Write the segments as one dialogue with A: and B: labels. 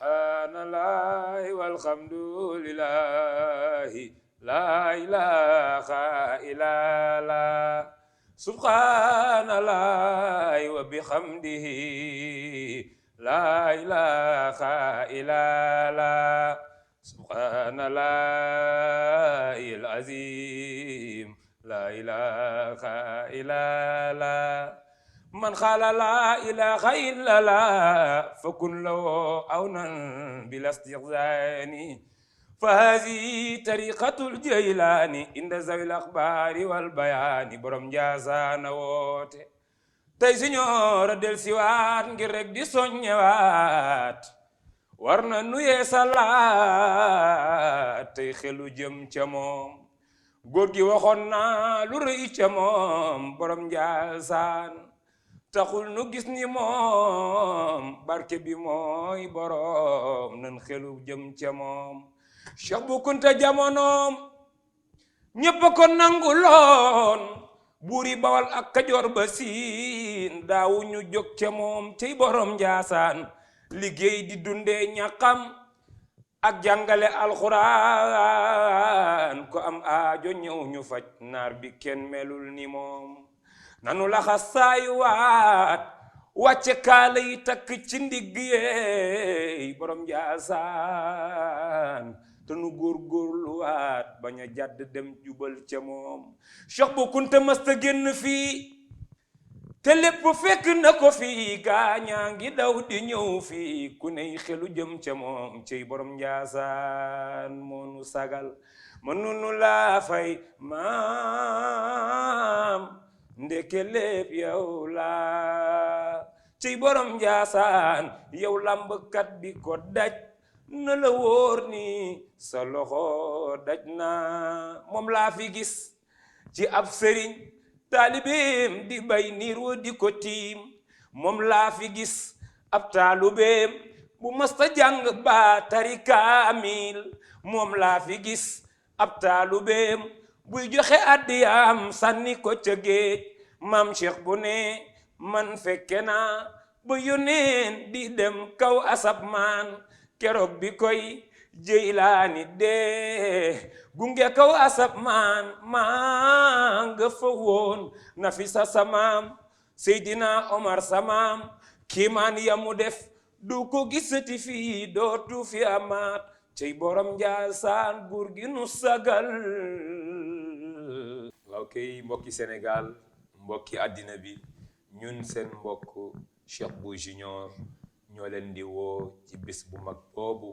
A: subhanallah walhamdulillah la ilaha illallah subhanallah wa bihamdihi la ilaha illallah subhanallahil azim la ilaha illallah man xaala laa ilaaha illallah fakun lahu awnan bil istixzaani fa hazihi tariqatul jaylaani inda zawil axbaari wal bayaani borom Njaasaan woote tey si ñoora del siwaat ngir rek di soññewaat war na nuyee salaat tey xelu jëm ca moom góor gi waxoon na lu rëy ca moom borom Njaasaan taxul nu gis ni moom barke bi mooy borom nan xelu jëm ca moom Cheikh Bu Kunta jamonoom ñépp ko nanguloon buuri Bawal ak Kajoor ba Siin daawu ñu jóg ca moom cey borom Njaasaan liggéey di dundee ñaqam ak jàngale alxuraan ko am aajo ñëw ñu faj naar bi kenn melul ni moom nanu laxa saayuwaat wàcce kaala yi takk ci ndigg yeey borom Njaasaan te nu góorgóorluwaat bañ a jàdd dem jubal ca moom Cheikh Bu Kunta mësta génn fii te lépp fekk na ko fii gaañaa ngi daw di ñëw fii ku ney xelu jëm ca moom cey borom Njaasaan moonu sagal mënunu laa fay maam ndeke lépp yow la ciy borom Njaasaan yow lambkat bi ko daj na la wóor ni sa loxo daj na moom laa fi gis ci ab sëriñ taalibeem di bay niir wa di ko tiim moom laa fi gis ab taalibeem bu masta jàng ba tari kaamil moom laa fi gis ab taalibeem buy joxe addiyaam sànni ko ca géej maam Cheikh bu ne man fekke naa ba yónneen di dem kaw asab maan keroog bi koy Jeylaani dee gunge kaw asab maan maa nga fa woon Nafisa samaam Seydina Omar samaam kiimaan ya mu def du ko gisati fii dootu fi amaat cey borom Njaasaan buur gi nu sagal. waaw kay mbokki Sénégal mbokki àddina bi ñun seen mbokk Cheikh Bou Junior ñoo leen di woo ci bis bu mag boobu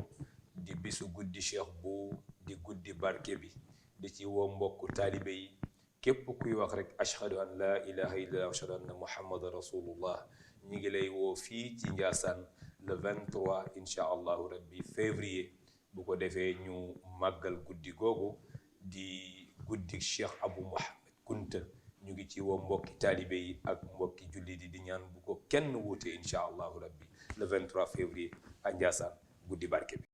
A: di bisu guddi Cheikh Bou di guddi barke bi di ci woo mbokku taalibe yi képp kuy wax rek ashhadu an la ilaha illallah wa ashhadu anna muhammadan rasulullah ñi ngi lay woo fii ci Njaasaan le 23 incha allahu rabbi février bu ko defee ñu màggal guddi googu di guddi Cheikh Abou Mouhamed Kunta ñu ngi ci woo mbokki taalibe yi ak mbokki jullit yi di ñaan bu ko kenn wuute incha allahu rabbi le 23 février à Njaasaan guddi barke bi